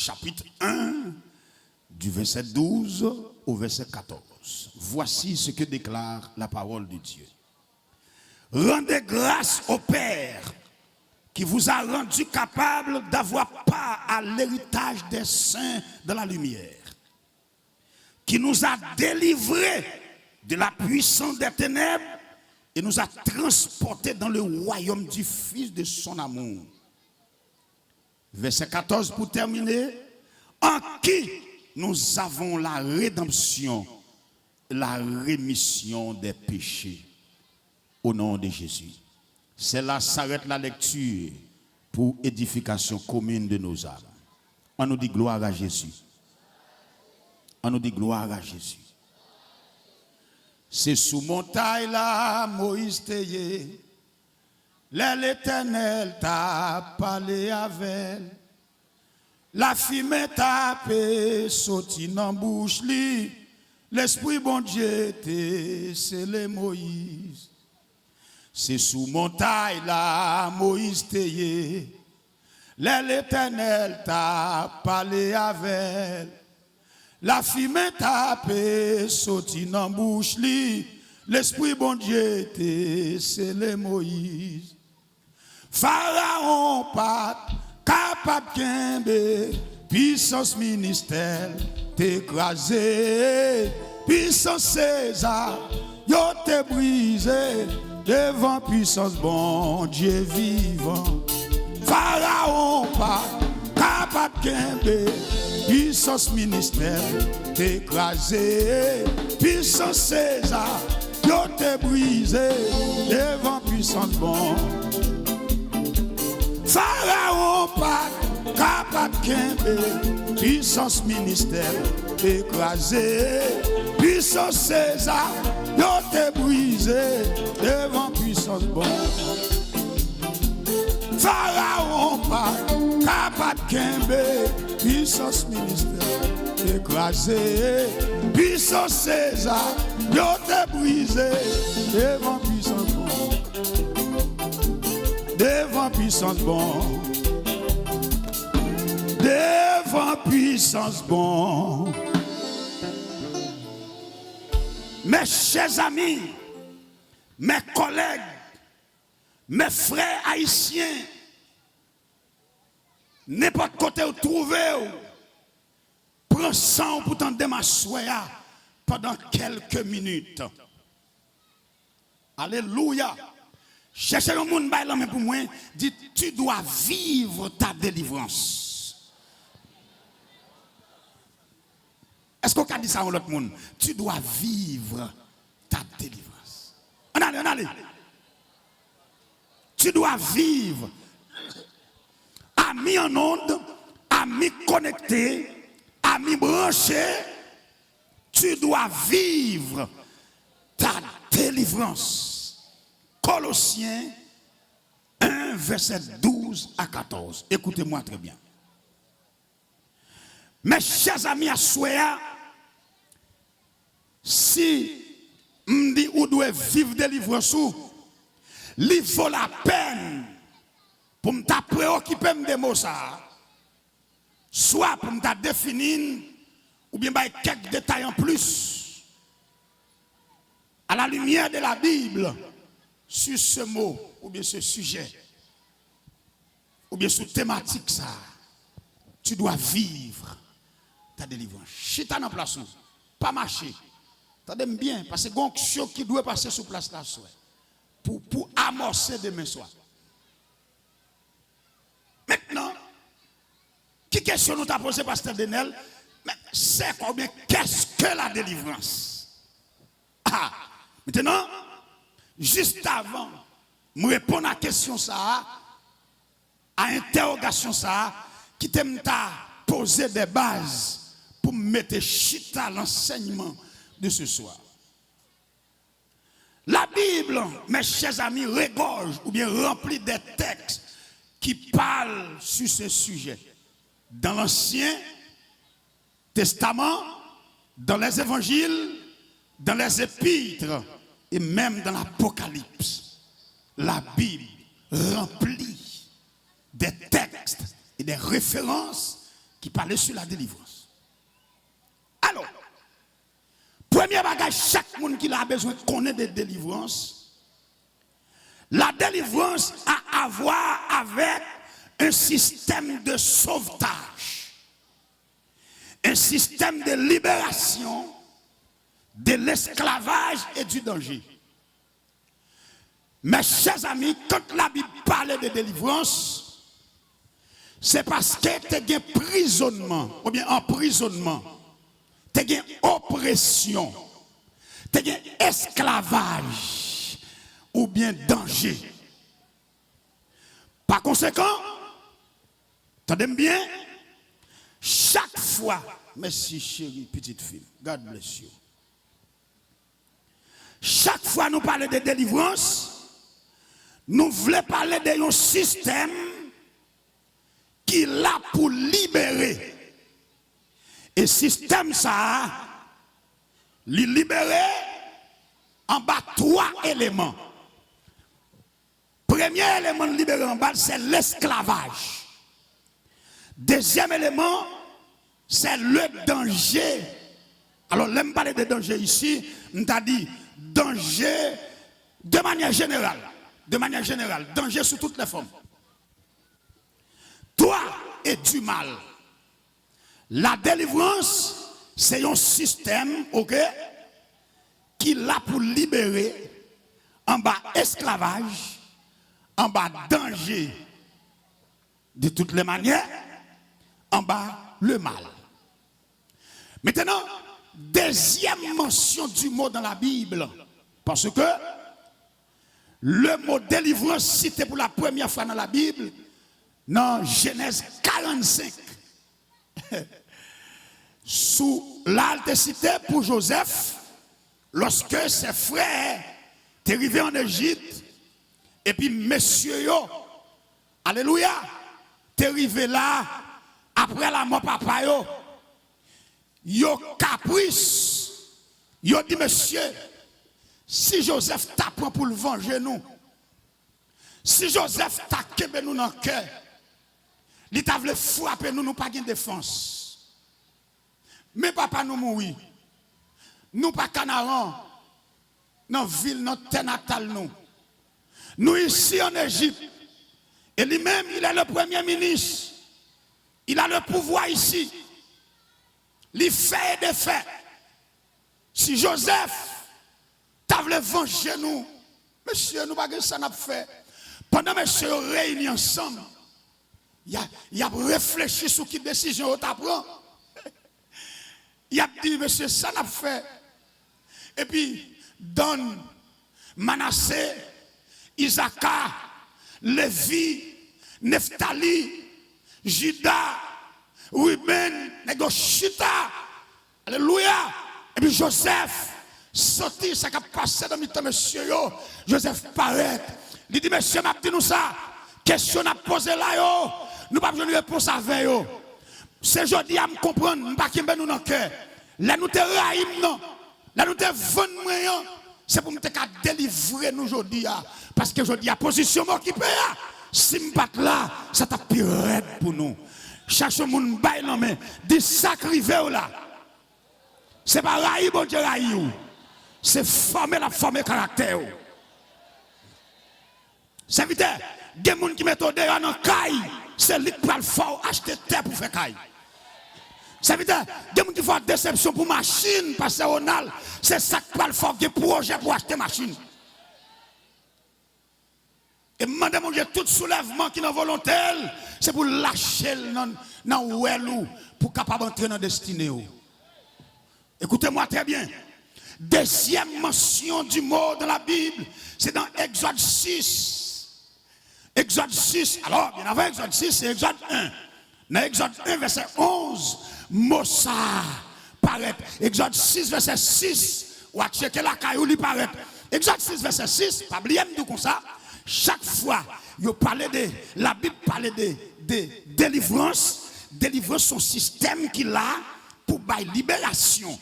chapitre 1, du verset 12 au verset 14. Voici ce que déclare la parole de Dieu. Rendez grâce au Père qui vous a rendu capable d'avoir part à l'héritage des saints de la lumière, qui nous a délivrés de la puissance des ténèbres et nous a transportés dans le royaume du Fils de son amour. Verset 14 pour terminer. En qui nous avons la rédemption, la rémission des péchés. Au nom de Jésus. C'est là s'arrête la lecture pour édification commune de nos âmes. On nous dit gloire à Jésus. On nous dit gloire à Jésus. C'est sous montagne là, Moïse t'ayé. L'Éternel t'a parlé avec. La fumée tapé, sauté dans bouche li. L'Esprit bon Dieu t'est scellé Moïse. C'est sous montagne là, Moïse t'ayé. L'Éternel t'a parlé avec. La fumée tapé, sauté dans bouche li. L'Esprit bon Dieu t'est scellé Moïse. Pharaon pas capable de puissance ministère t'écrasé. Puissance César, yo t'es brisé. Devant puissance bon Dieu vivant. Pharaon pas capable de puissance ministère t'écrasé. Puissance César, yo t'es brisé. Devant puissance bon. Pharaon pas capable de puissance ministère écrasé. Puissance César, yo t'es brisé devant puissance bon. Pharaon pas capable de puissance ministère écrasé. Puissance César, yo t'es brisé devant puissance bon. Devant puissance bon. Devant puissance bon. Mes chers amis, mes collègues, mes frères haïtiens, n'importe côté où vous trouvez, prends sang pour t'en démasquer pendant quelques minutes. Alléluia. Cherchez le monde pour moi, dit tu dois vivre ta délivrance. Est-ce qu'on a dit ça à l'autre monde? Tu dois vivre ta délivrance. On allez. Tu dois vivre. Amis en onde, amis connectés, amis branchés, tu dois vivre ta délivrance. Colossiens 1, verset 12 à 14. Écoutez-moi très bien. Mes chers amis à Souéa, si on dit ou doit vivre délivrance, il vaut la peine pour me préoccuper de mots ça, soit pour me définir ou bien quelques détails en plus à la lumière de la Bible sur ce mot ou bien ce sujet ou bien sur thématique ça. Tu dois vivre ta délivrance. Chita dans place, pas marcher. T'as bien parce que gonction qui doit passer sur place là pour amorcer demain soir. Maintenant, qui question nous t'a posé pasteur Denel? C'est combien qu'est-ce que la délivrance? Ah, maintenant, juste avant, me répondre à la question ça, à l'interrogation ça, qui t'a posé des bases pour me mettre chita l'enseignement de ce soir. La Bible, mes chers amis, regorge ou bien remplit des textes qui parlent sur ce sujet. Dans l'Ancien Testament, dans les évangiles, dans les épîtres et même dans l'Apocalypse, la Bible remplit des textes et des références qui parlait sur la délivrance. Alors, premier bagage, chaque monde qui a besoin de connaître des délivrances, la délivrance a à voir avec un système de sauvetage, un système de libération de l'esclavage et du danger. Mes chers amis, quand la Bible parle de délivrance, c'est parce que tu as un prisonnement, ou bien emprisonnement, tu as une oppression, tu as un esclavage, ou bien danger. Par conséquent, attendez bien, chaque fois, merci chérie, petite fille, God bless you. Chaque fois nous parlons de délivrance, nous voulons parler d'un système qui est là pour libérer. Et système ça, libérer en bas 3 éléments. Premier élément libéré en bas, c'est l'esclavage. Deuxième élément, c'est le danger. Alors, là, je parle de danger ici, on t'a dit danger de manière générale. De manière générale, danger sous toutes les formes. Toi et du mal. La délivrance, c'est un système, ok, qui est là pour libérer en bas esclavage, en bas danger de toutes les manières, en bas le mal. Maintenant, deuxième mention du mot dans la Bible, parce que le mot délivrance cité pour la première fois dans la Bible, dans Genèse 45, sous l'alte cité pour Joseph, lorsque ses frères étaient arrivés en Égypte, et puis messieurs, alléluia, t'es arrivé là, après la mort papa, yo caprice, yo dit monsieur, si Joseph t'apprend pour le venger nous, si Joseph t'akkebe nous dans le cœur, il t'a voulu frapper nous, nous pas de défense. Mais papa nous mourir, nous pas canaran, dans la ville, notre terre natale nous. Nous ici en Égypte, et lui-même il est le premier ministre, il a le pouvoir ici, il fait et défait. Si Joseph t'as voulu venger nous, monsieur, nous pas que ça n'a fait. Pendant que monsieur réunis ensemble, il a réfléchi sur quelle décision tu prend. Il a dit, monsieur, ça n'a fait. Et puis, donne Manassé, Isaka, Lévi, Nephtali, Juda, Ruben, Negoshita, alléluia. Et puis Joseph, sorti, ça a passé dans le temps, monsieur, Joseph paraît. Il dit, monsieur, m'a dit nous ça. Question à poser là, nous pas besoin de réponse avec eux. C'est aujourd'hui à me comprendre, nous pas qui nous dans le cœur. Là, nous te raïm, non. Là, nous te vendons moyen. C'est pour nous délivrer nous aujourd'hui. Parce que aujourd'hui, la position m'occupe. Si nous pas là, ça t'a pire pour nous. Chaque monde baille non mais des sacrifiés là. C'est pas raïm, bon Dieu raïm. C'est former caractère. C'est vite, il y a des gens qui mettent au dehors dans le caille, c'est lui qui parle fort, acheter terre pour faire caille. C'est vite, il y a des gens qui font déception pour machine, parce que Ronald, c'est ça qui parle fort, qui est projet pour acheter machine. Et demandez mon Dieu, tout soulèvement qui est volontaire, c'est pour lâcher dans le pour capable entrer dans la destinée. Écoutez-moi très bien. Deuxième mention du mot dans la Bible, c'est dans Exode 6. Exode 6, alors, bien avant Exode 6, c'est Exode 1. Dans Exode 1, verset 11, Mossa paraît. Exode 6, verset 6, ou à checker la caillou, il paraît. Exode 6, verset 6, pas oublier tout comme ça. Chaque fois, la Bible parlait de délivrance. Délivrance, son système qu'il a pour bailler libération,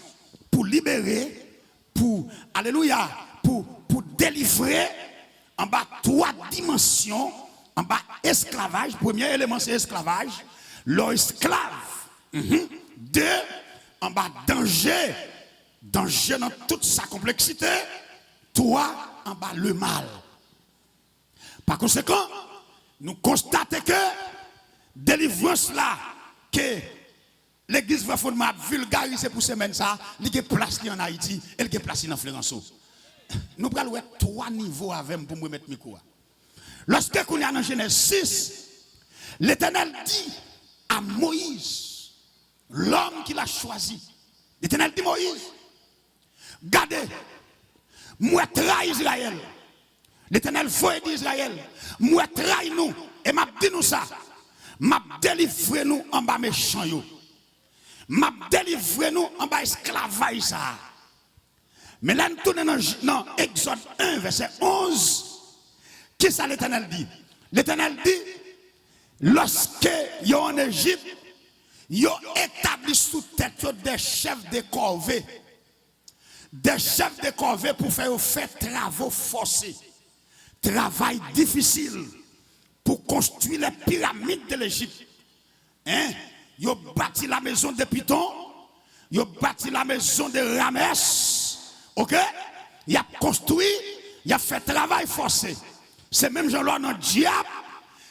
pour libérer, pour, alléluia, pour délivrer. En bas, 3 dimensions. En bas, esclavage. Premier élément, c'est esclavage. L'esclave 2, en bas, danger. Danger dans toute sa complexité. 3, en bas, le mal. Par conséquent, nous constatons que délivrance là, que l'église va fondement vulgariser pour semaine ça, il y a place en Haïti et il y a place en Florenceau. Nous allons 3 niveaux avec pour me mettre le micro. Lorsque nous sommes dans Genèse 6, l'Éternel dit à Moïse, l'homme qu'il a choisi, l'Éternel dit Moïse, gardez, moi trahi Israël. L'Éternel faut d'Israël, moi trahi nous, et m'a dit nous ça, m'a délivré nous en bas méchant yo. M'a délivré nous en bas esclavage ça. Mais là nous tournons dans Exode 1 verset 11. Qu'est-ce que l'Éternel dit? L'Éternel dit, lorsque ils sont en Égypte, ils ont établi sous tête des chefs de corvée. Des chefs de corvée pour faire travaux forcés. Travail difficile pour construire les pyramides de l'Égypte. Hein? Ils ont bâti la maison de Python, ils ont bâti la maison de Ramès. Ok? Ils ont construit, ils ont fait travail forcé. C'est même genre dans diable.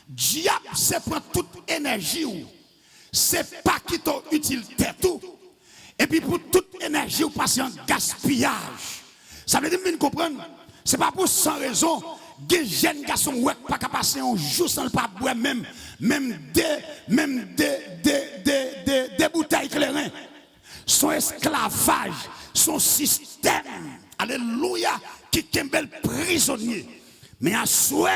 Diable, c'est prendre toute énergie. C'est pas qui t'ont utilité tout. Et puis pour toute énergie, vous passez en gaspillage. Ça veut dire que vous comprenez? C'est pas pour sans raison. Des jeunes garçons qui ne peuvent pas passer un jour sans le pas boire même des bouteilles claires. Son esclavage, son système. Alléluia, qui est un bel prisonnier. Mais à soi,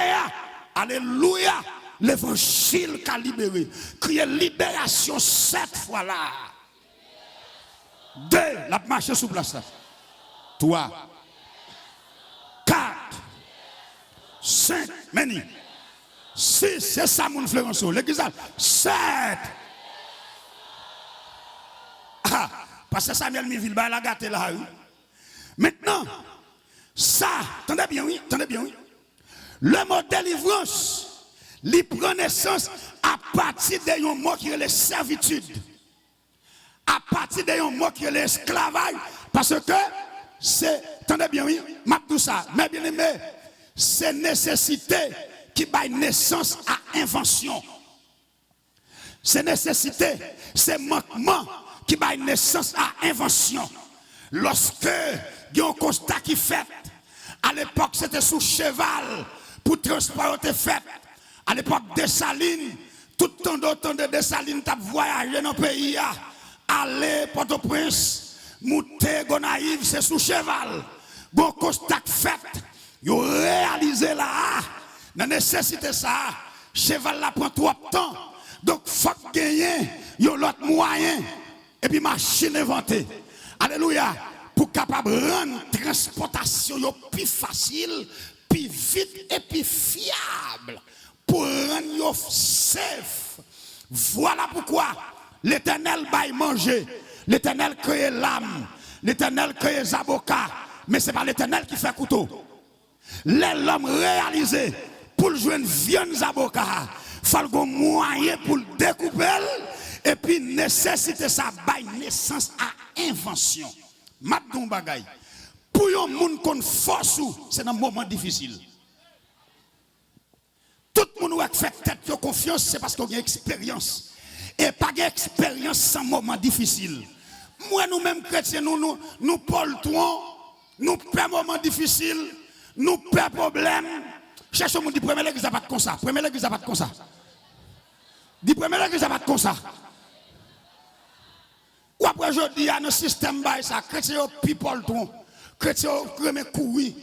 alléluia, l'évangile qui a libéré. Crier libération 7 fois là. 2, la marche sous place là. 3, 4, 5, meni. 6, c'est ça mon Florenceau. L'église 7. Ah, parce que Samuel Miville, il a gâté là. Maintenant, ça, attendez bien, oui, attendez bien, oui. Le mot délivrance, il prend naissance à partir d'un mot qui est la servitude. À partir d'un mot qui est l'esclavage. Parce que c'est, attendez bien, oui, m'a tout ça. Mais bien aimé, c'est nécessité qui donne naissance à invention. C'est nécessité, c'est manquement qui donne naissance à invention. Lorsque il y a un constat qui fait, à l'époque c'était sous cheval pour transporter fait. À l'époque des Salines, tout le temps d'autant de Dessalines t'a voyagé dans le pays. Aller Port-au-Prince, Mouté, Gonaïve, c'est sous cheval. Bon constat fait, ils ont réalisé là, la nécessité ça, cheval là prend trop de temps. Donc il faut gagner, il y a l'autre moyen, et puis machine inventée. Alléluia, pour capable rendre transportation plus facile, plus vite et plus fiable, pour rendre safe. Voilà pourquoi l'Éternel va manger, l'Éternel crée l'âme, l'Éternel crée les avocats, mais ce n'est pas l'Éternel qui fait couteau. L'homme réalisé pour jouer une viande avocats, il faut un moyen pour le découper, et puis nécessité ça baille naissance à invention. Madon bagay. Pour un monde qu'on force, c'est un moment difficile. Tout le monde qui fait tête confiance, c'est parce qu'on a expérience. Et pas d'expérience sans moment difficile. Moi, nous-mêmes chrétiens, nous poltons, nous perdons moment difficile, nous perdons problème. Cherchons mon dit première l'église n'a pas de comme ça. Première l'église n'a pas de comme ça. Dit première l'église n'a pas de comme ça. Ou après aujourd'hui, il y a un système bail ça. Chrétiens people tout. Chrétiens remet courir.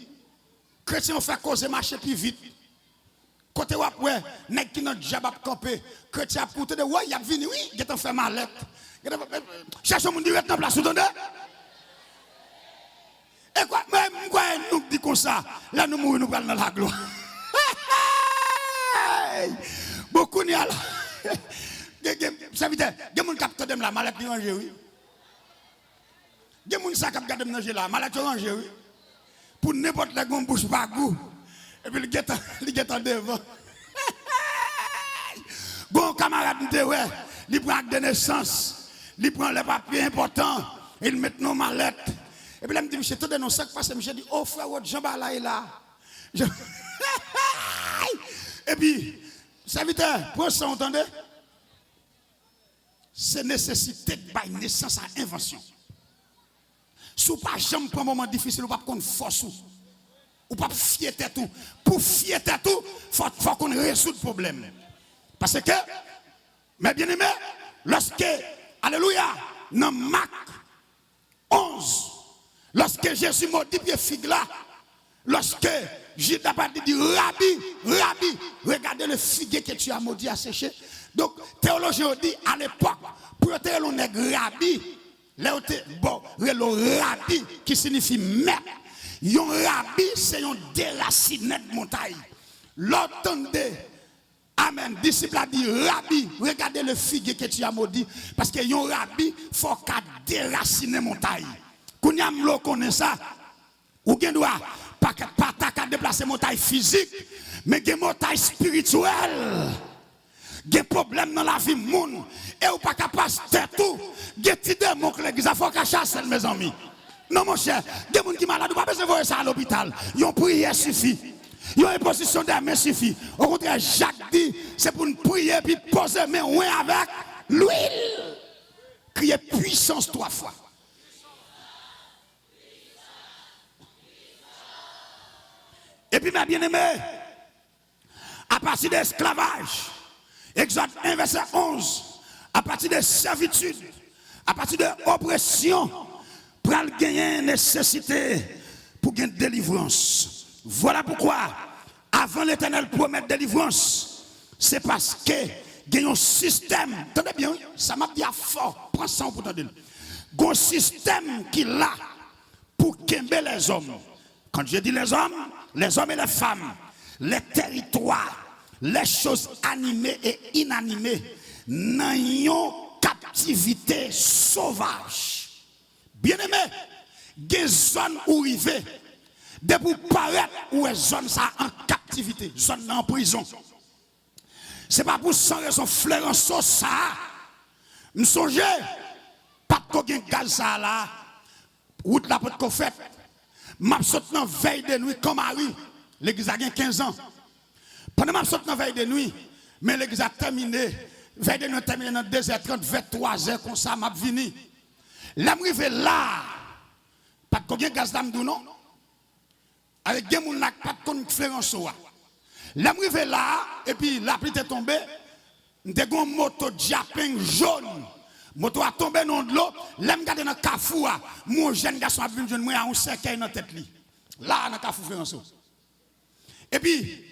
Chrétiens fait causer marcher plus vite. Côté ou après, nèg qui notre job a camper. Chrétien pour te de ouais, il a venu oui, il a fait mallette. Cherchons mon direct dans place vous entendez? Et quoi même quoi nous dit comme ça, là nous mourir nous prenons dans la gloire. Beaucoup n'y a là. Ça veut dire, il y a des gens qui ont la mallette rangée, oui. Il y a des gens qui ont rangé la mallette rangée, oui. Pour n'importe quel gon bouche pas goût. Et puis il est en devant. Bon camarade, il prend de naissance. il prend les papiers importants, il met nos mallettes. Et puis là, il me dit, monsieur, tout de nos sacs passés, monsieur dit, oh frère, Jean Bala est là. Et puis, serviteur, pour ça, entendez? C'est nécessité de naissance à invention. Si vous ne pouvez jamais prendre un moment difficile, vous ne pouvez pas force ou pas fier tout. Pour fier tout, il faut qu'on résout le problème. Parce que, mes bien-aimés, lorsque, alléluia, dans Marc 11, lorsque Jésus m'a dit, figue là, lorsque Jésus a dit, Rabbi, regardez le figuier que tu as maudit à sécher. Donc, théologien dit, à l'époque, pour être le nègre Rabbi, le Rabbi qui signifie maître. Yon Rabbi, c'est un déraciné de montagne. L'entendez. Amen. Disciple a dit, Rabbi, regardez le figuier que tu as maudit. Parce que yon Rabbi, il faut qu'à déraciner montagne. Quand vous connaissez ça, ou bien doit pas qu'à déplacer montagne physique, mais des montagne spirituelle. Des problèmes dans la vie monde. Et ou pas capable de tout. Des petits démons que l'église a faut qu'à chasser mes amis. Non mon cher, des gens qui sont malades, vous ne pouvez pas voir ça à l'hôpital. Ils ont prié suffit. Ils ont une position de main suffit. Au contraire, Jacques dit, c'est pour nous prier et puis poser mes mains avec l'huile. Crier puissance 3 fois. Et puis, mes bien-aimés, à partir de l'esclavage, Exode 1, verset 11, à partir de servitude, à partir de l'oppression, pour gagner nécessité pour gagner délivrance. Voilà pourquoi, avant l'Éternel promet délivrance, c'est parce que il y a un système, attendez bien, ça m'a dit à fort, prends ça pour entendre. Il y a un système qui est là pour gagner les hommes. Quand je dis les hommes et les femmes, les territoires, les choses animées et inanimées, dans une captivité sauvage. Bien-aimé, des zones où il va, de pour paraître où est zone ça en captivité, zone en prison. C'est pas pour sans raison flairant ça. Me songe, pas de gaz ça là, route la porte qu'on fait. M'a sauté dans veille de nuit comme Marie, l'église a 15 ans. Pendant m'a sauté dans veille de nuit, mais l'église a terminé, veille de nuit terminé dans 2h30, 23h comme ça m'a venu. Là m'rivé là, pas de gaz d'amdou non. Avec des gens qui pas de conférence. Là m'rivé là et puis la pluie est tombée, m'te gon moto Japin jaune. Moto a tombé dans l'eau, là m'gade dans Kafou, mon jeune garçon a venu moi à un cercueil dans tête li. Là dans Kafou Féranço. Et puis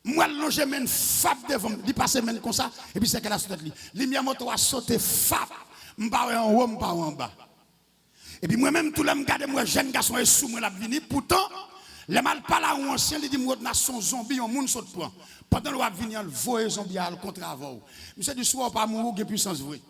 moi longer men fab devant, il passe men comme ça et puis c'est qu'elle a sur tête li. Lumière moto a sauté fab, m'pa en haut, m'pa en bas. Et puis moi même tout là m'gade moi jeune garçon est sous moi la venir pourtant les mal pas là ou ancien il dit moi nation zombie on monde saute point. Pendant le va venir le voyer zombie à contre avant. Monsieur du soir pas mourir de puissance vrai.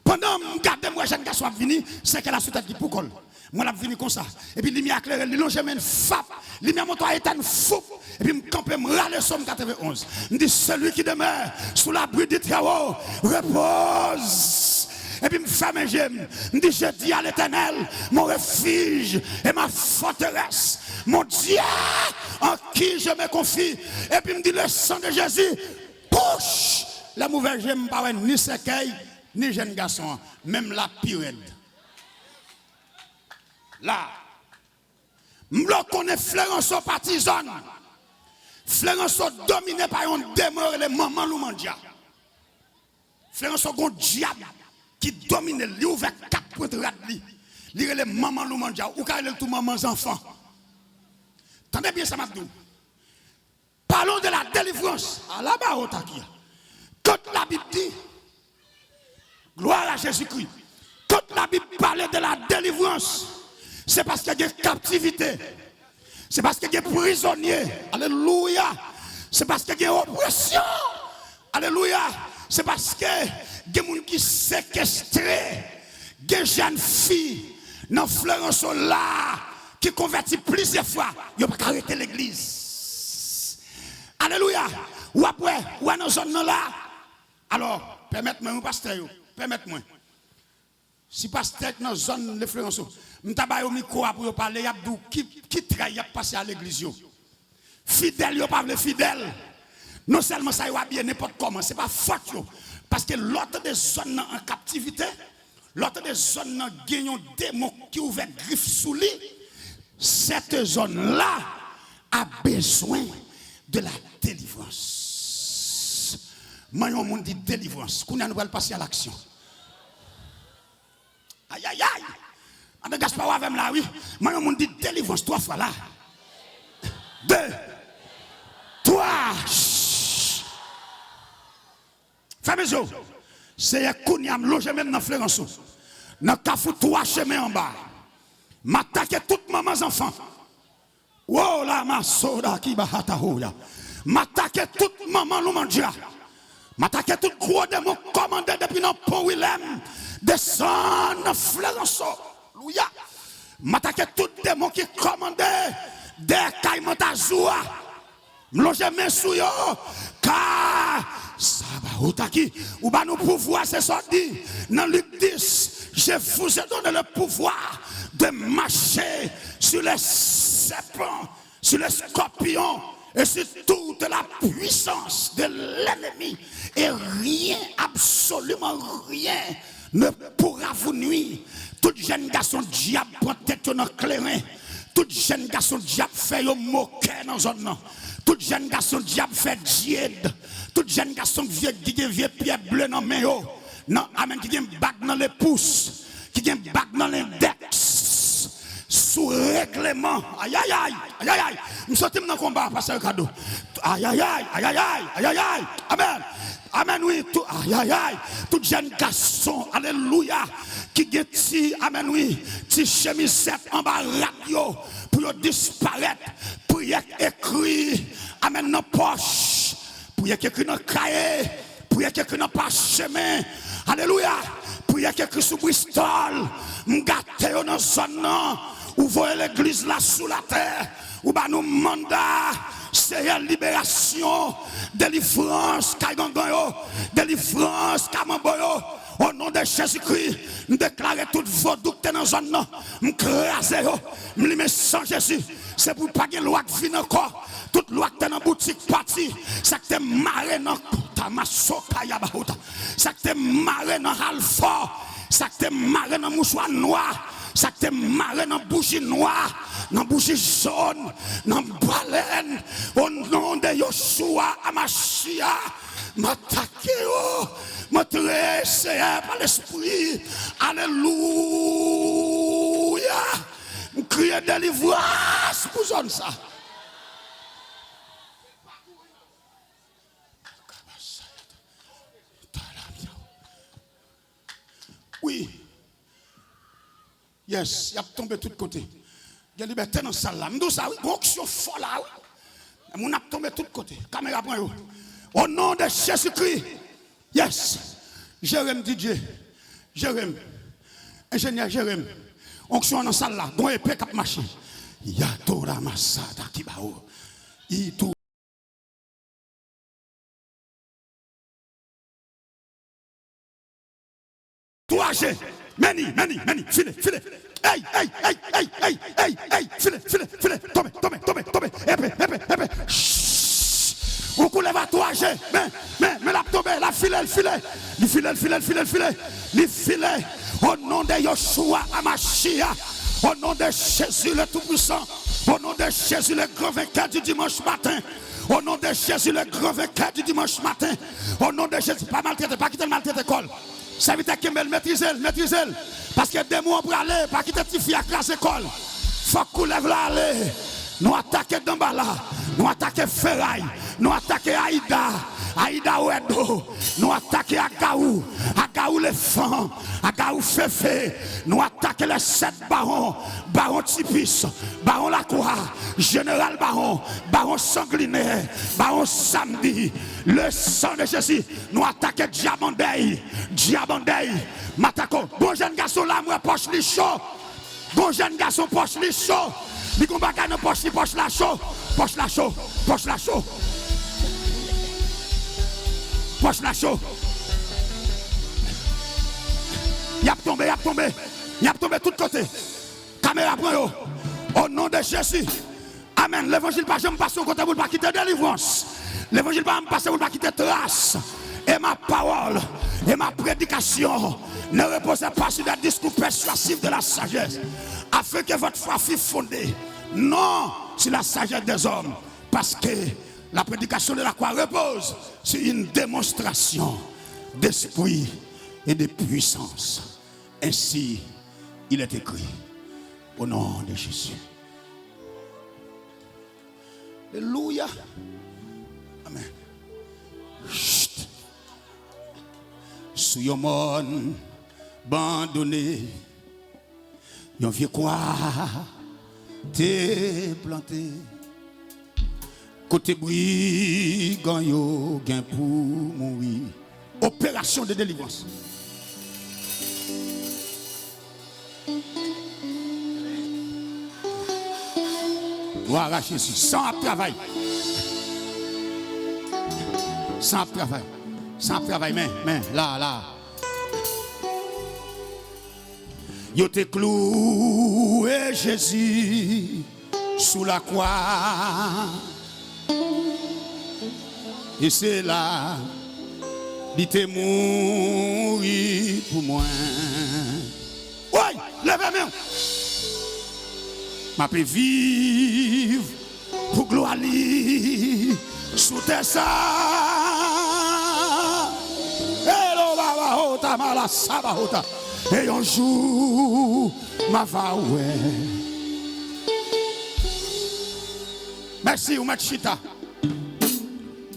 Pendant que je regarde moi jeune garçon venir, c'est qu'elle a sous tête qui pour colle. Moi la venir comme ça. Et puis lumière éclairée, li longe men fap, lumière moto éteint fou. Et puis me camper me râler somme 91. Me dit celui qui demeure sous l'abri du Très-Haut repose. Et puis me fait mes gemmes. Me dit je dis à l'Éternel, mon refuge et ma forteresse, mon Dieu en qui je me confie. Et puis me dit le sang de Jésus touche la mauvaise gemme pas ni cercueil ni jeune garçon, même la pire. Là, m'lo connaît Flérenceau partisan. Flérenceau dominé par un démon et les mamans Loumandia. Flérenceau gon diable qui domine, lui ouvert 4 points de radli. Lui les mamans Loumandia ou car tout mamans enfants. Tendez bien ça m'abdou. Parlons de la délivrance. À la bas otakia. Quand la Bible dit gloire à Jésus-Christ. Quand la Bible parle de la délivrance, c'est parce qu'il y a une captivité. C'est parce qu'il y a des prisonniers. Alléluia. C'est parce qu'il y a une oppression. Alléluia. C'est parce qu'il y a des gens qui sont séquestrés. Des jeunes filles dans Florence là qui convertissent plusieurs fois. Ils n'ont pas arrêté l'église. Alléluia. Ou après, ou à nos zones là. Alors, permettez-moi, mon pasteur, permettez-moi. Si pasteur dans zone de Florence, m'ta ba yo micro pour parler, y a dou qui trahi a passé à l'église yo. Fidèle yo pas fidèle. Non seulement ça y a bien n'importe comment, c'est pas faute yo parce que l'autre des zones en captivité, l'autre des zones gagne un démon qui ouvert griffe sous lui. Cette zone là a besoin de la délivrance. Moi on monde dit délivrance, qu'on nous va passer à l'action. Aïe aïe aïe. On ne gâche pas avec là, oui. Moi, on dit délivrance 3 fois là. 2, 3. Fais mes yeux. C'est un coup de loger même dans Florence. Dans Kafou 3 chemins en bas. M'attaquer toutes mamans enfants. Wow la ma soda qui bahata hoya. M'attaquer toute maman l'oumandia. M'attaquer tout gros démon commandé depuis dans Pont Willem. Descendre Florence. Louia. M'attaquer tout démon qui commandait des Kaimatazoua. M'longer mes sous yo. Car ça va otaki. Ou ba nous pouvoir c'est ça dit. Dans Luc 10, je vous ai donné le pouvoir de marcher sur les serpents, sur les scorpions et sur toute la puissance de l'ennemi. Et rien, absolument rien, ne pourra vous nuire. Tout jeune garçon diable prend tête dans le clairin. Tout jeune garçon diable fait un moquet dans zone. Tout jeune garçon diable fait diède. Tout jeune garçon qui a vieux pieds bleus dans main. Non, amen, qui a un bac dans les pouces, qui a un bac dans l'index. Sous règlement. Aïe aïe aïe, aïe aïe aïe. Nous sommes dans le combat, pasteur cadeau. Aïe aïe aïe, aïe aïe aïe, aïe aïe aïe. Amen. Amen, oui. Tout, aïe aïe aïe. Tout jeune garçon, alléluia. Qui get amen, oui. Ti chemisette en bas radio pour disparaître. Pour y écrit, amen, dans poche. Pour y écrit dans cahier. Pour y écrit dans parchemin. Alléluia. Pour y écrit sous Bristol. M'gâté dans zone. Ou voyez l'église là sous la terre. Ou bah nous mandat. C'est une libération, délivrance, délivrance, Kamamboyo. Au nom de Jésus-Christ, nous déclarons toute vos doutes dans la zone. Nous crasons, nous les sans Jésus. C'est pour pas que la loi vienne encore. Toute loi qui est dans la boutique partie. C'est que tu es marré dans Tamasoka Yabahuta. C'est que tu es marré dans Alpha. C'est que tu es marré dans mouchoir noir. Ça te marre dans bougie noire, dans bougie jaune, dans baleine, au nom de Yoshua Amashia, m'attaquer, m'adresser par l'esprit, alléluia, m'crier délivrance pour zone ça. Oui. Yes, il a tombé de tous côtés. Il y a liberté dans la salle là. Nous ça, oui, onction folle là. On a tombé de tous côtés. Caméra prend yo. Au nom de Jésus-Christ. Yes. Jérém DJ. Jérém. Ingénieur Jérém. Onction dans la salle là. Don épée cap marché. Yatora masada kibao. Itu Touaché. Meni, file. Hey, file. Tombe. Épée. On coulève à touaché. Mais la tombe, la file. Il file. Au nom de Yoshua Amashia. Au nom de Jésus le Tout-Puissant. Au nom de Jésus le grand vainqueur du dimanche matin. Au nom de Jésus le grand vainqueur du dimanche matin. Au nom de Jésus, pas maltraité, pas quitter le maltraité école. Ça veut dire que maîtriser. Parce que des mots pour aller, pas quitter tes filles à classe école. Faut qu'on lève là aller. Nous attaquer Dambala, nous attaquer Ferraille, nous attaquer Aïda Ouedo, nous attaquer Agaou les femmes, Agaou Fefe, nous attaquer les 7 barons, baron Tipis, baron Lacroix, général baron Sangliné, baron Samedi, le sang de Jésus, nous attaquer Diabandeille, Matako, bon jeune garçon là, moi poche li chaud, bon jeune garçon poche li chaud, li kon bagay nan poche la chaud, poche la chaud. Il a tombé, il a tombé. Il a tombé de tous côtés. Caméra prend yo. Au nom de Jésus. Amen. L'évangile pas jamais passer au côté pour ne pas quitter délivrance. L'évangile pas passer pour ne pas quitter trace. Et ma parole et ma prédication ne reposent pas sur des discours persuasifs de la sagesse. Afin que votre foi fût fondée. Non sur la sagesse des hommes. Parce que la prédication de la croix repose sur une démonstration d'esprit et de puissance. Ainsi, il est écrit au nom de Jésus. Alléluia. Amen. Chut. Sous yon monde abandonné, yon vieux quoi t'es planté. Côté brigand yo gain pour mourir. Opération de délivrance. Gloire à Jésus. Sans travail. Sans travail. Sans travail. Mais, là. Yo te cloué Jésus sous la croix. Et c'est là, il t'est mouru pour moi. Oui, levez-moi. Ma peux vivre pour gloire sous tes ça. Hello, baba, hota, mala, saba, hota. Et un jour, ma va ouais. Merci, ou Chita.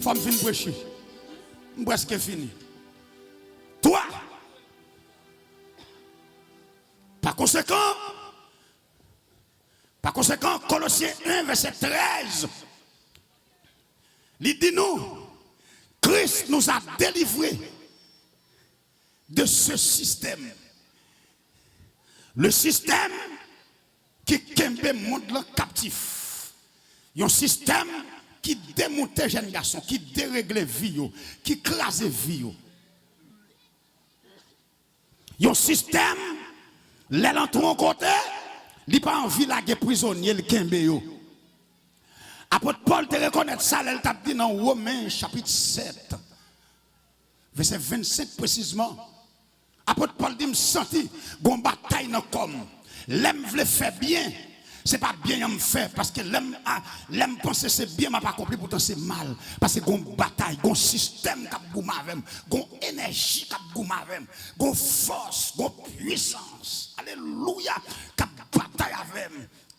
Femme fin prêcher. Presque fini. Toi, par conséquent, Colossiens 1, verset 13, il dit nous, Christ nous a délivrés de ce système. Le système qui kembe monde captif. Un système qui démontait jeunes garçons, qui déréglait vie, qui crasait vie. Un système, les l'entourant côté, il n'a pas envie de la prisonnier, le kembe. Apôtre Paul te reconnaît ça, il t'a dit dans Romains chapitre 7, verset 25 précisément. Apôtre Paul dit, me senti, gon bataille dans comme, l'aime vle faire bien. C'est pas bien me faire parce que l'aime penser c'est bien m'a pas compris pourtant c'est mal parce que gon bataille, gon système qui gouma avec, gon énergie qui gouma avec, gon force, gon puissance. Alléluia, qui bataille avec.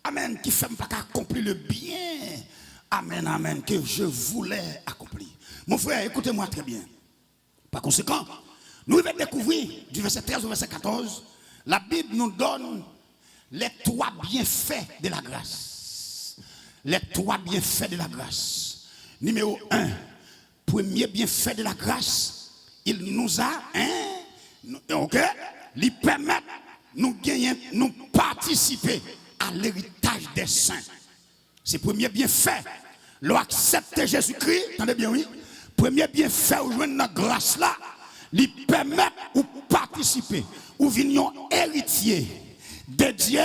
Amen, qui fait pas accomplir le bien. Amen, amen, que je voulais accomplir. Mon frère, écoutez-moi très bien. Par conséquent, nous allons découvrir du verset 13 au verset 14, la Bible nous donne les trois bienfaits de la grâce. Les trois bienfaits de la grâce. Numéro 1, premier bienfait de la grâce, il nous a, il permet nous gagner, nous participer à l'héritage des saints. C'est le premier bienfait. L'on accepte Jésus-Christ, attendez bien, oui. Premier bienfait, où jouer notre grâce là, il permet ou participer, ou venons héritier de Dieu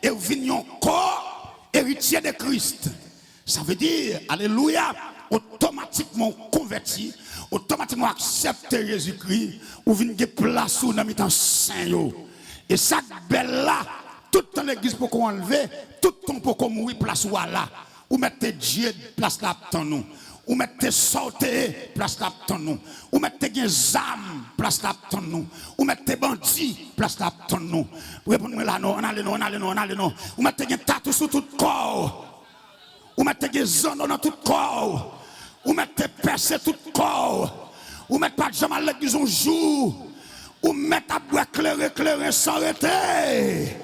et nous venons corps héritier de Christ. Ça veut dire, alléluia, automatiquement converti, automatiquement accepter Jésus-Christ, ou venons de place où nous mettons saint. Et ça belle là, tout dans l'église pour qu'on enlever, tout temps pour qu'on mourir place où là, ou mettez Dieu place là pour nous. Ou mettez sauté, place là pour nous. Ou mettez des âmes, place là pour nous. Ou mettez bandits, place là pour nous. Répondez-moi là, non, on allez non. Ou mettez des tatous sur tout corps. Ou mettez des zones dans tout corps. Ou mettez percé tout corps. Ou mettez pas de jamais à l'église un jour. Ou mettez à boire clairer sans arrêter.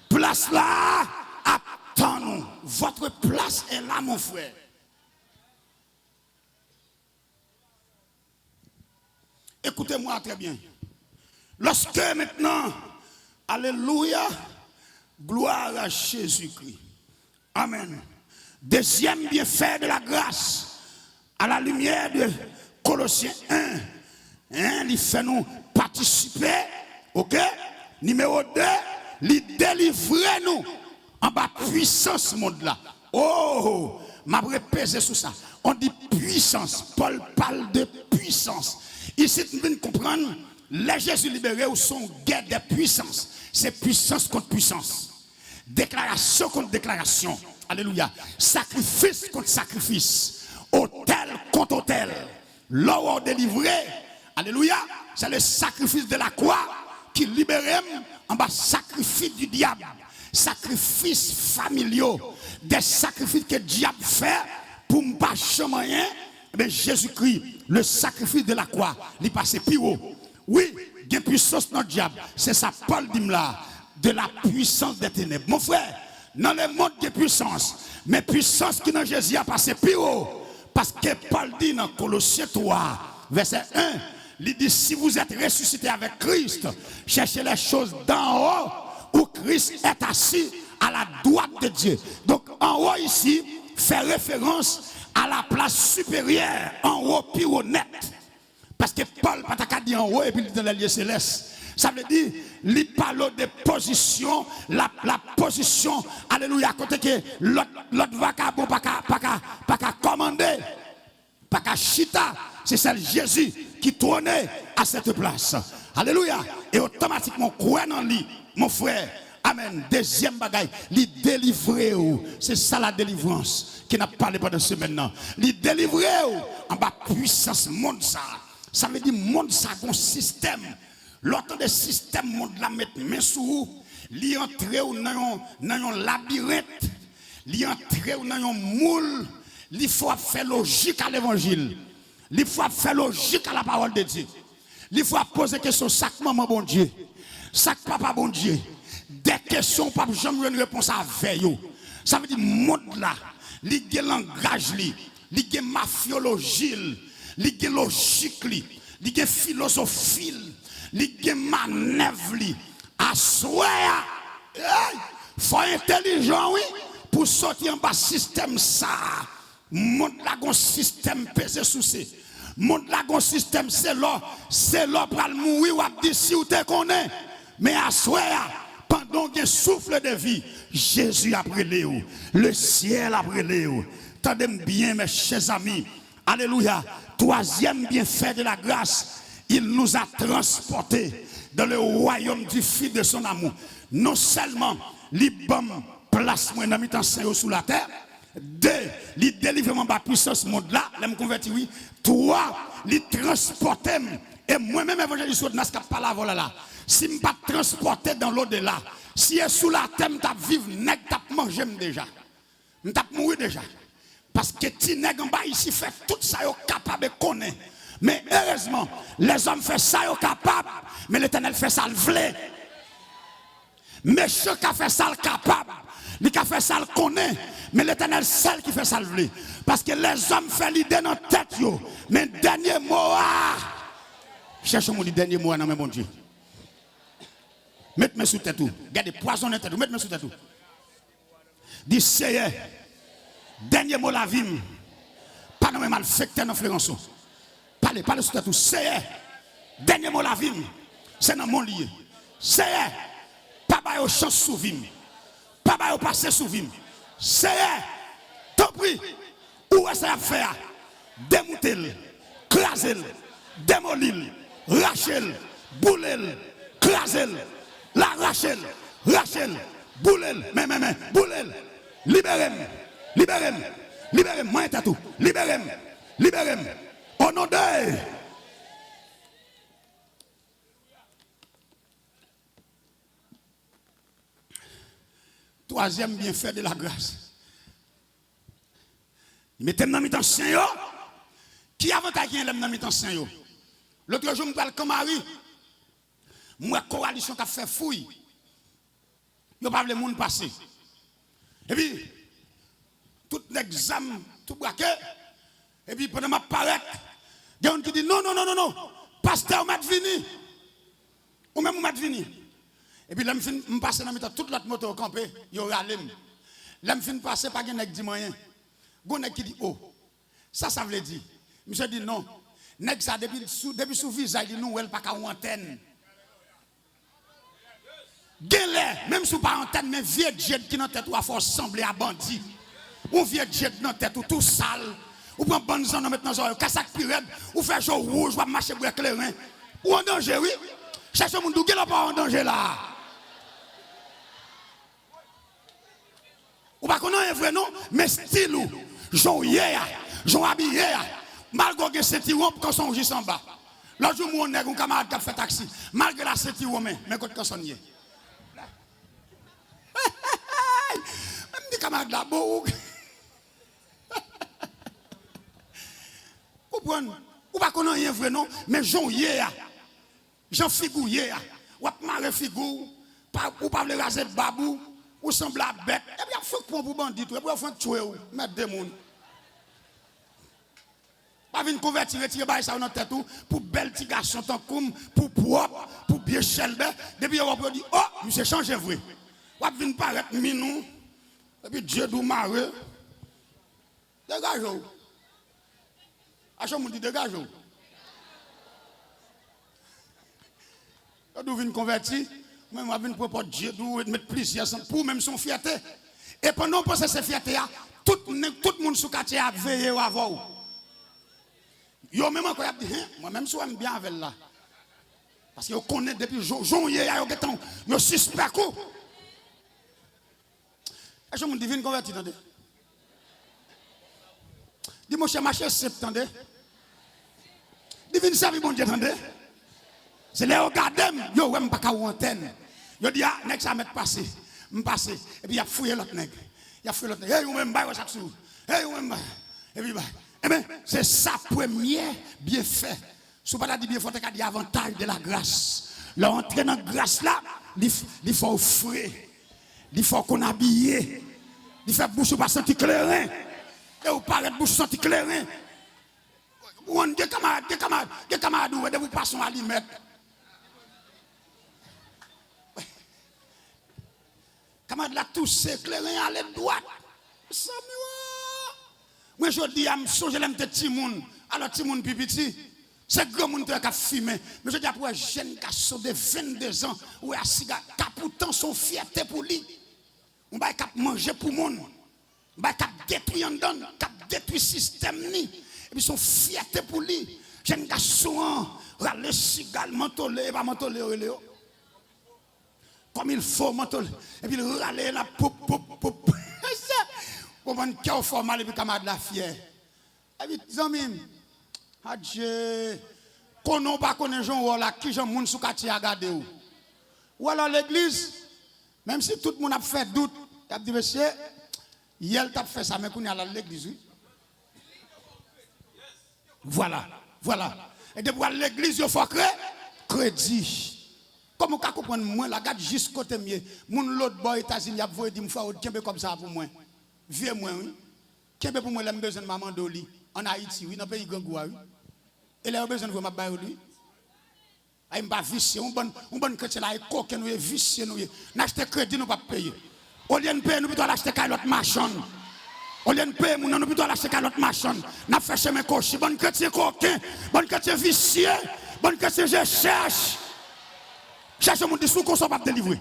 Place là, attends-nous. Votre place est là, mon frère. Écoutez-moi très bien. Lorsque maintenant, alléluia, gloire à Jésus-Christ. Amen. Deuxième bienfait de la grâce, à la lumière de Colossiens 1, il fait nous participer, ok? Numéro 2, il délivre nous en bas puissance monde là. Oh, m'a répété sur ça. On dit puissance. Paul parle de puissance. Ici, nous venons comprendre, les Jésus libérés ou sont guerre des puissances. C'est puissance contre puissance. Déclaration contre déclaration. Alléluia. Sacrifice contre sacrifice. Autel contre autel. L'or délivré. Alléluia. C'est le sacrifice de la croix qui libère en bas sacrifice du diable. Sacrifices familiaux. Des sacrifices que le diable fait pour ne pas changer. Mais Jésus-Christ, le sacrifice de la croix, il passe plus haut. Oui, il y a puissance dans le diable. C'est ça, Paul dit là, de la puissance des ténèbres. Mon frère, dans le monde de puissance, mais puissance qui dans Jésus a passé plus haut. Parce que Paul dit dans Colossiens 3, verset 1, il dit si vous êtes ressuscité avec Christ, cherchez les choses d'en haut où Christ est assis à la droite de Dieu. Donc en haut ici, fait référence à la place supérieure, en haut, puis au net. Parce que Paul, pas dit en haut et puis dans les lieux célestes. Ça veut dire, il parle de position, la position, alléluia, côté que l'autre vagabond pas qu'à commander, pas qu'à chita, c'est celle Jésus qui tournait à cette place. Alléluia. Et automatiquement, croire en lui, mon frère. Amen. Deuxième bagaille, il délivrer. C'est ça la délivrance qui n'a pas parlé pendant ce maintenant. Il délivrer en bas puissance monde ça. Ça veut dire monde ça un système. L'autre des systèmes monde la mettre main sur vous, li entrer dans un labyrinthe, li entrer dans un moule, il faut faire logique à l'évangile. Il faut faire logique à la parole de Dieu. Il faut poser question chaque maman bon Dieu, chaque papa bon Dieu. Des questions, pas jamais une réponse à veille. Ça veut dire monde là, li gen langage li gen mafiologie, li gen logique li gen philosophie, li gen manœuvre li. Assoya, faut intelligent oui pour sortir en bas système ça. Monde là gon système pesé sous c'est. Monde là gon système c'est là pour le mourir ou a dit si ou te connaît. Mais assoya pendant qu'il souffle de vie, Jésus a brûlé, le ciel a brûlé. Tendez bien, mes chers amis. Alléluia. Troisième bienfait de la grâce, il nous a transportés dans le royaume du Fils de son amour. Non seulement, il place moi dans mi-temps sous la terre. 2, il délivre ma puissance monde là, il me convertit, oui. 3, il transporte. Et moi-même, évangéliste, je ne pas la voilà là. Si je ne pas transporté dans l'au-delà, si je suis sous la terre, je vivre, je manger déjà. Je mourir déjà. Parce que ti nèg en bas ici fait tout ça capable de connaître. Mais heureusement, les hommes font ça capable, mais l'Éternel fait ça le vle. Monsieur qui a fait ça le capable, lui qui a fait ça le connaît, mais l'Éternel seul qui fait ça le vle. Parce que les hommes font l'idée dans la tête, mais dernier mot, cherchez-moi le dernier mot dans mon Dieu. Mettez-moi sous tête tout. Regardez, poisonner tête tout. Mettez-moi sous tête tout. Dis Seigneur, dernier mot la vie. Pas de malfecteur dans Flérançon. Parlez sous tête tout. Seigneur, dernier mot la vie. C'est dans mon lieu. Seigneur, pas de chance sous vie. Pas de passer sous vie. Seigneur, t'en prie. Où est-ce à faire? Démonter, craser, démolir, racher, bouler, craser. La Rachel, boulel, mais, boulel, libérez-moi, moi tatou, libérez-moi, au nom de. Troisième bienfait de la grâce. Mettez dans mi-temps saint qui avantage qui est dans mi-temps saint. L'autre jour, je me parle comme Marie. Moi, coalition qui a fait fouille. Il n'y a pas de monde passer. Et puis, tout l'examen, tout braqué. Et puis, pendant ma paraître, il y a un qui dit non, pasteur, m'a venu. Ou même, m'a venu. Et puis, là, je passe dans le toute l'autre moto au campé, il y a râlé. Là, je passe, pas de dit moyen. Il y a qui dit oh. Ça veut dire. Monsieur dit non. Nèg ça depuis sous visa, il dit nous, elle pas qu'à antenne. même sous parenthèse, mais vieux jet qui dans tête ou à force sembler à bandit. Ou vieux jet dans tête ou tout sale. Ou prend bonne zone maintenant sur casac pirate ou fait chaud rouge ou marcher pour éclairer. Ou en danger oui. Cherche mon dou qui là pas en danger là. Ou pas connaître vrai non, mais style ou Jean hier, Jean habillé, malgré cette rompe quand son juste en bas. L'autre jour mon nègre un camarade qui a fait taxi, malgré la cette rompe mais quand son y est. Même des camarades là beau. Comprendre? Ou pas connaître rien vrai non, mais Jean hier, Jean figou hier, ou pas marre figou, ou pas le raser babou. Ou semble à bête, et puis il faut prendre pour bandit, et puis il faut tuer ou mettre des gens. Pas venir convertir, retirer ça dans notre tête pour bel petit garçon, pour propre, pour bien chelbe. Depuis on va dire, oh, monsieur change vrai. Ou venir paraître minou, et puis Dieu nous marre. Dégage-vous. Achou me dit dégage-vous. Quand vous venez convertir, même on vient pour Dieu, nous mettre plaisir pour même son fierté. Et pendant que cette fierté, tout le monde sur le quartier a veillé avant. Yo même encore dit, moi-même je suis bien avec là. Parce que je connais depuis janvier, je suis suspect. Est-ce que je me dis, viens convertir, attendez. Dis-moi, je marche septembre. Dis-moi, ça, bon Dieu, attendez. C'est les regardem, yo, ouais, m'pas qu'à antenne. Yo dit, ah, nèg ça mettre passer, m'passer. Et puis il a fouillé l'autre nèg. Il a fouillé l'autre nèg. Hey, ou même bail chaque jour. Hey, ou même. Et puis eh bien, c'est ça premier bien fait. Si pas dit bien faut te dire avantage de la grâce. L'entrée dans la grâce là, il faut offrir. Il faut qu'on habille. Il fait bouche pas sentir clairin. Et ou paraît bouche sentir clairin. Ou on des camarades où vous passez à l'y mettre. Camarade là tout c'est clairin à l'aide droite. Ça moi je dis à me songer l'aime petit monde. Alors petit monde pipiti. C'est grand monde qui a fumé. Mais je dis pour un jeune garçon de 22 ans ou à cigare qui a pourtant son fierté pour lui. On va manger pour monde. On va détruire en donne, détruire le système ni. Et puis son fierté pour lui. Jeune garçon râler cigare mentolé pas mentolé comme il faut mentolé et puis il râler la pop pour mon cœur formal et puis camarade la fière. Et puis zami adieu qu'on pas connaît Jean là qui Jean moun sou quartier a garder ou alors l'église même si tout le monde a fait doute il a dit monsieur hier t'a fait ça mais qu'on est à l'église oui. Voilà et depuis l'église il faut crédit. Comme on peut comprendre moi la garde juste côté mieux mon l'autre boy États-Unis a voulu dire me faire autre comme ça pour moi vieux moi oui kembe pour moi l'aime besoin de maman d'oli en Haïti oui dans pays Gangoua oui et là besoin de ma bail lui ay pas vicieux on bonne chrétien là coquin nous vicieux nous n'acheter crédit nous pas payer au lieu de payer nous plutôt acheter calotte machin au lieu de payer nous plutôt acheter calotte machin n'a fait chemin cocher bonne chrétien coquin bonne chrétien vicieux bonne chrétien je cherche mon dessous qu'on soit pas délivré.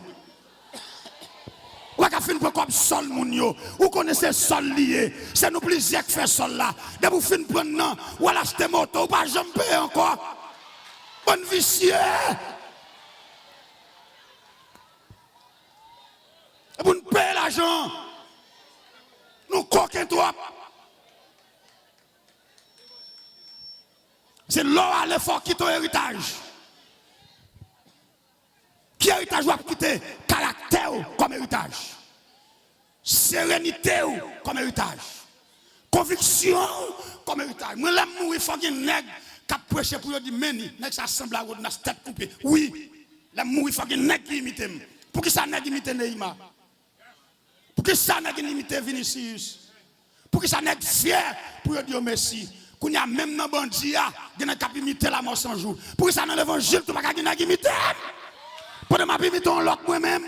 Ou qu'à fin pour comme sol moun yo. Ou connaissez sol lié. C'est nous plaisir qui fait sol là. De vous fin prendre non ou à l'acheter moto ou pas jamais payer encore. Bonne vicieux. Et pour nous payer l'argent. Nous coquins toi. C'est l'or à l'effort qui ton héritage. Qui héritage va quitter caractère comme héritage, sérénité comme héritage, conviction comme héritage. Moi l'aime mourir faut qu'il nèg qui prêcher pour dire meni nèg ça semble à dans tête coupée. Oui, l'aime mourir faut qu'il nèg qui imite. Pour qui ça nèg imite Neymar? Pour qui ça nèg imite Vinicius? Pour qui ça nèg fier pour dire merci? Qu'on y a même dans bandit a gen cap imiter la mort sans jour. Pour qui ça dans l'évangile tout pas nèg imiter? Pendant ma permis ton l'autre moi-même.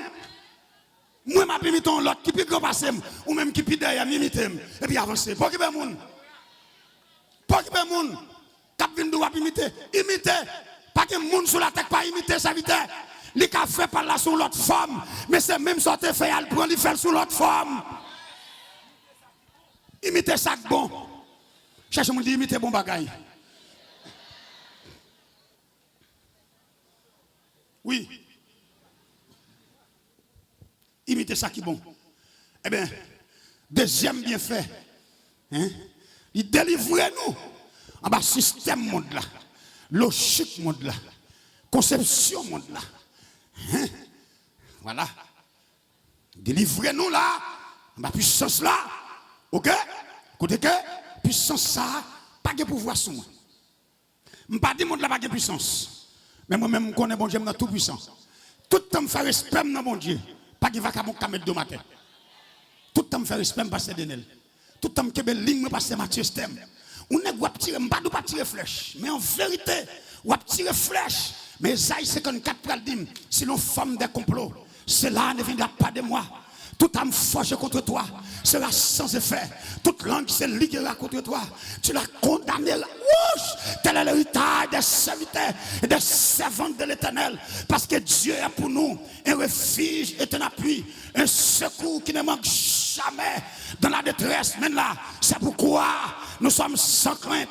Moi ma permis ton l'autre qui peut grand passer ou même qui peut derrière m'imiter et puis avancer. Pour qui ben moun. Pour qui ben moun. Cap vinn doit imiter. Imiter. Pas que moun sur la tête pas imiter ça vite. il a fait par là sous l'autre forme, mais c'est même sorti fait, il prend, il fait sous l'autre forme. Imitez ça bon. Cherchez mon dit imiter bon bagaille. Oui. Imitez ça qui bon. Eh bien, deuxième bienfait, hein, il délivre nous en bas système monde là, logique monde là, conception monde là. Hein? Voilà. Délivrez-nous là, en bas puissance là. OK? Écoutez que puissance ça, pas de pouvoir sur moi. Je ne pas dire monde là pas de puissance. Mais moi-même, je connais bon Dieu, je tout puissant. Tout le temps, je fais respect dans mon Dieu. Pas de vacabon qui mettre de ma tête. Tout le temps, je fais respect, je passe d'Enel. Tout le temps, je fais ligne, je passe Mathieu Stem. On ne peut pas tirer flèche. Mais en vérité, on va tirer flèche. Mais Isaïe 54 pour le dire, si l'on forme des complots, cela ne viendra pas de moi. Toute âme forgée contre toi sera sans effet. Toute langue qui se liguera contre toi, tu la condamneras. Tel est l'héritage des serviteurs et des servantes de l'Éternel. Parce que Dieu est pour nous un refuge et un appui, un secours qui ne manque jamais dans la détresse. Maintenant, c'est pourquoi nous sommes sans crainte.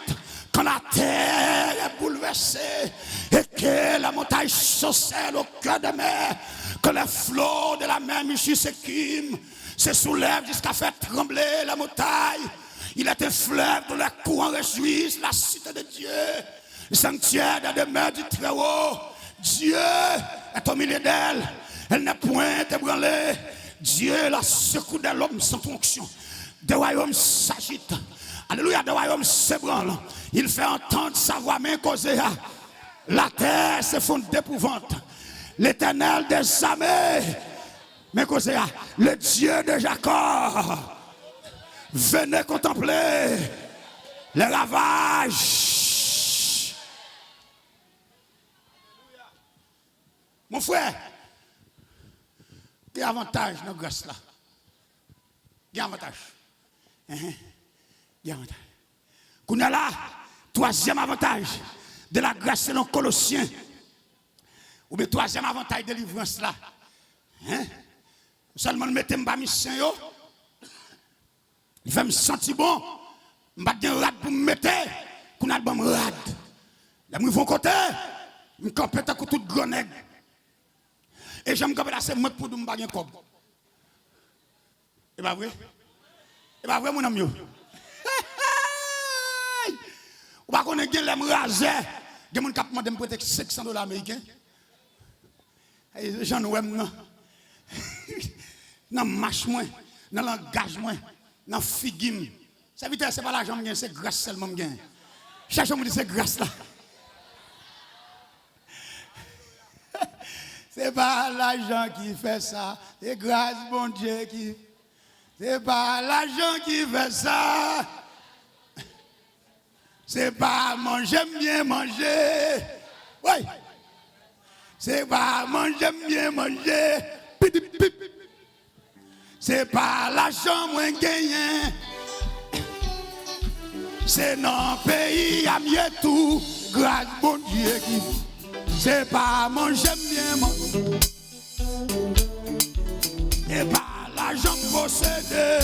Quand la terre est bouleversée et que la montagne chancelle au cœur de mer, que les flots de la mer Michi s'écument, se soulèvent jusqu'à faire trembler la montagne. Il est un fleuve dont les courants réjouissent la cité de Dieu, le sanctuaire de demeure du Très-Haut. Dieu est au milieu d'elle, elle n'est point ébranlée. Dieu la secoue de l'homme sans fonction. Des royaumes s'agitent. Alléluia, des royaumes s'ébranlent. Il fait entendre sa voix main causée. La terre se fond d'épouvante. L'Éternel des armées, mais causée, le Dieu de Jacob, venez contempler les ravages. Mon frère, il y a avantage dans la grâce là. Il y a avantage. Il y a avantage. Qu'on a là, troisième avantage de la grâce selon Colossiens. Ou bien troisième avantage de délivrance là. Hein? Seulement mettez ma mission yo. Il fait me sentir bon. Je vais bien rad pour me mettre. Qu'on a le bon rad. Là, je vais côté. Je vais camper à tout grand nègre. Et j'aime camper là, c'est moi pour me bagner comme. C'est pas vrai? C'est pas vrai, mon ami? Ou pas qu'on ait gagné les rasés. Il y a des gens qui me prêter $500 américains. J'en ai non. Dans marche moins, dans langage moins, dans figim. Ça veut dire c'est pas l'argent que c'est grâce seulement que chaque jour me dit c'est grâce là. C'est pas l'argent qui fait ça, c'est grâce bon Dieu qui. C'est pas l'argent qui fait ça. C'est pas manger, j'aime bien manger. Oui. C'est pas manger, j'aime bien manger. C'est pas l'argent moins gagné. C'est non pays à mieux tout. Grâce bon Dieu qui. C'est pas manger, j'aime bien manger. C'est pas l'argent possédé.